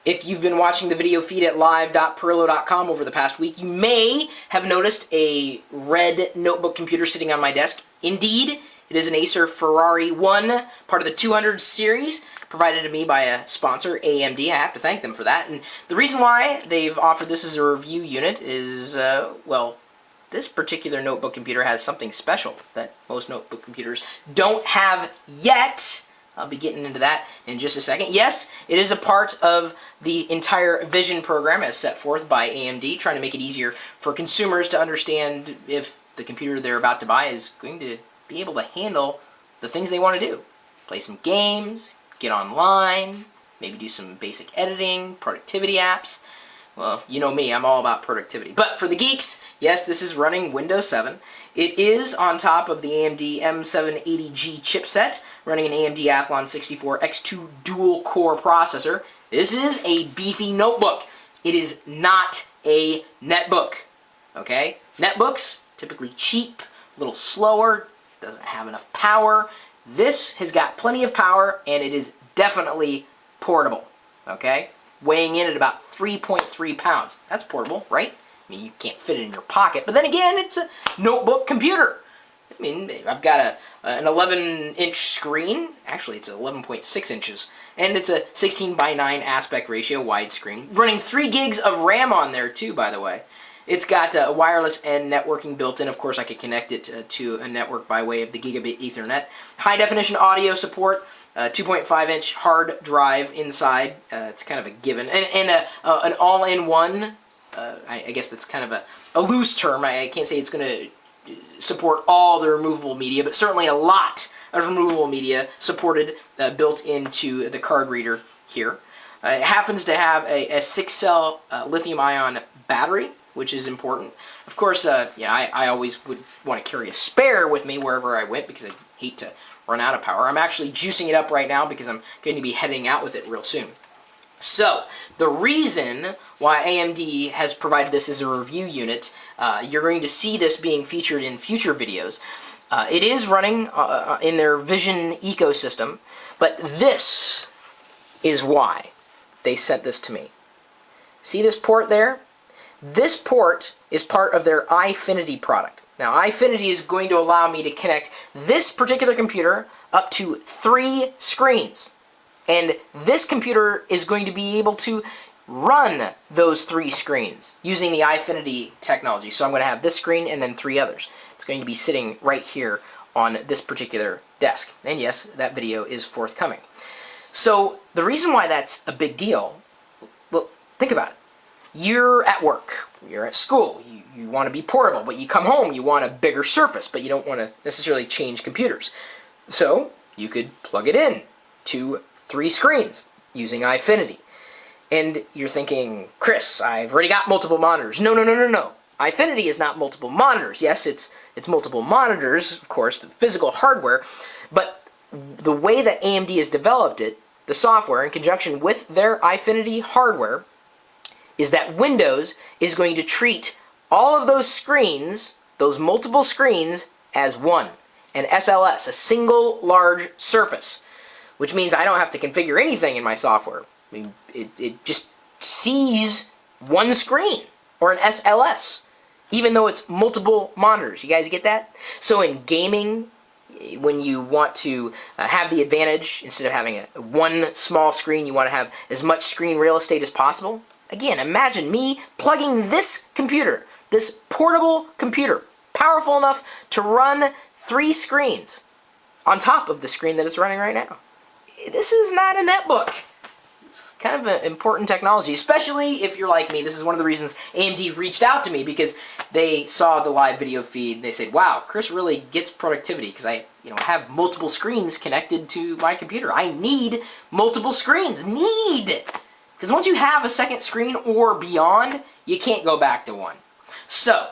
If you've been watching the video feed at live.pirillo.com over the past week, you may have noticed a red notebook computer sitting on my desk. Indeed, it is an Acer Ferrari One, part of the 200 series, provided to me by a sponsor, AMD. I have to thank them for that. And the reason why they've offered this as a review unit is, well, this particular notebook computer has something special that most notebook computers don't have yet. I'll be getting into that in just a second. Yes, it is a part of the entire Vision program as set forth by AMD, trying to make it easier for consumers to understand if the computer they're about to buy is going to be able to handle the things they want to do. Play some games, get online, maybe do some basic editing, productivity apps. Well, you know me, I'm all about productivity. But for the geeks, yes, this is running Windows 7. It is on top of the AMD M780G chipset, running an AMD Athlon 64 X2 dual-core processor. This is a beefy notebook. It is not a netbook, okay? Netbooks, typically cheap, a little slower, doesn't have enough power. This has got plenty of power, and it is definitely portable, okay? Weighing in at about 3.3 pounds. That's portable, right? I mean, you can't fit it in your pocket, but then again, it's a notebook computer. I mean, I've got an 11-inch screen. Actually, it's 11.6 inches. And it's a 16:9 aspect ratio widescreen. Running 3 gigs of RAM on there, too, by the way. It's got wireless and networking built in. Of course, I could connect it to a network by way of the gigabit Ethernet. High-definition audio support. 2.5-inch hard drive inside. It's kind of a given. And an all-in-one. I guess that's kind of a loose term. I can't say it's going to support all the removable media, but certainly a lot of removable media supported, built into the card reader here. It happens to have a 6-cell lithium-ion battery, which is important. Of course, I always would want to carry a spare with me wherever I went because I hate to run out of power. I'm actually juicing it up right now because I'm going to be heading out with it real soon. So, the reason why AMD has provided this as a review unit, you're going to see this being featured in future videos. It is running in their Vision ecosystem, but this is why they sent this to me. See this port there? This port is part of their iFinity product. Now, iFinity is going to allow me to connect this particular computer up to 3 screens. And this computer is going to be able to run those 3 screens using the iFinity technology. So I'm going to have this screen and then 3 others. It's going to be sitting right here on this particular desk. And yes, that video is forthcoming. So the reason why that's a big deal, well, think about it. You're at work, you're at school, you want to be portable, but you come home, you want a bigger surface, but you don't want to necessarily change computers. So you could plug it in to 3 screens using iFinity. And you're thinking, Chris, I've already got multiple monitors. No, no, no, no, no. iFinity is not multiple monitors. Yes, it's multiple monitors, of course, the physical hardware, but the way that AMD has developed it, the software, in conjunction with their iFinity hardware, is that Windows is going to treat all of those screens, those multiple screens, as one. An SLS, a single large surface. Which means I don't have to configure anything in my software. I mean, it just sees one screen, or an SLS, even though it's multiple monitors. You guys get that? So in gaming, when you want to have the advantage, instead of having one small screen, you want to have as much screen real estate as possible. Again, imagine me plugging this computer, this portable computer, powerful enough to run 3 screens on top of the screen that it's running right now. This is not a netbook. It's kind of an important technology, especially if you're like me. This is one of the reasons AMD reached out to me, because they saw the live video feed. They said, wow, Chris really gets productivity because I have multiple screens connected to my computer. I need multiple screens. Because once you have a second screen or beyond, you can't go back to one. So,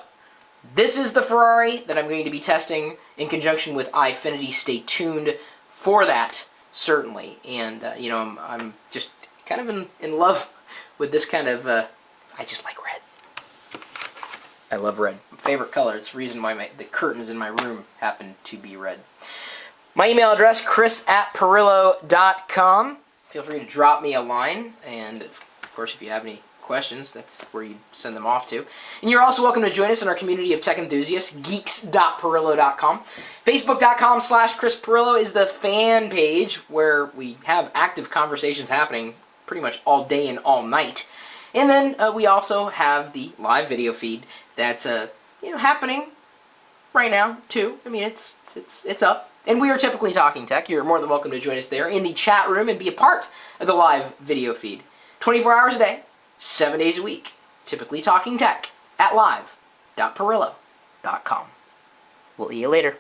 this is the Ferrari that I'm going to be testing in conjunction with iFinity. Stay tuned for that, certainly. And, I'm just kind of in love with this kind of, I just like red. I love red. My favorite color. It's the reason why the curtains in my room happen to be red. My email address, chris@pirillo.com. Feel free to drop me a line, and Of course, if you have any questions, that's where you send them off to. And you're also welcome to join us in our community of tech enthusiasts, geeks.pirillo.com. Facebook.com/Chris Pirillo is the fan page where we have active conversations happening pretty much all day and all night. And then we also have the live video feed that's happening right now too. I mean, it's up. And we are typically talking tech. You're more than welcome to join us there in the chat room and be a part of the live video feed. 24 hours a day, 7 days a week. Typically talking tech at live.pirillo.com. We'll see you later.